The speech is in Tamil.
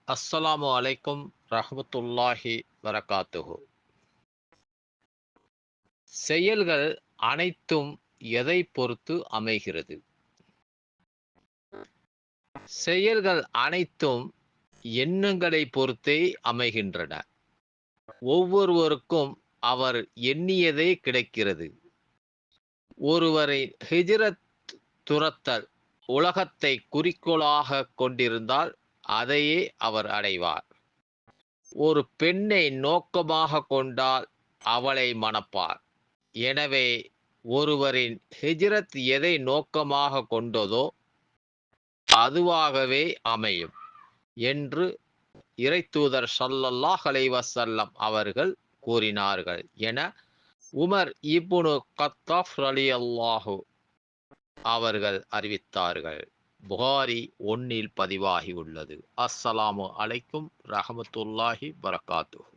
அஸ்ஸலாமு அலைக்கும் ரஹ்மத்துல்லாஹி வரகாத்துஹு. செயல்கள் அனைத்தும் எதை பொறுத்து அமைகிறது? செயல்கள் அனைத்தும் எண்ணங்களை பொறுத்தே அமைகின்றன. ஒவ்வொருவருக்கும் அவர் எண்ணியதே கிடைக்கிறது. ஒருவரை ஹிஜ்ரத் துரத்தல் உலகத்தை குறிக்கோளாக கொண்டிருந்தால் அதையே அவர் அடைவார். ஒரு பெண்ணை நோக்கமாக கொண்டால் அவளை மணப்பார். எனவே ஒருவரின் ஹிஜ்ரத் எதை நோக்கமாக கொண்டதோ அதுவாகவே அமையும் என்று இறைத்தூதர் ஸல்லல்லாஹு அலைஹி வஸல்லம் அவர்கள் கூறினார்கள் என உமர் இப்னு கத்தாப் ரலியல்லாஹு அவர்கள் அறிவித்தார்கள். புகாரி 1 பதிவாகி உள்ளது. அஸ்ஸலாமு அலைக்கும் ரஹ்மத்துல்லாஹி வரகாத்துஹு.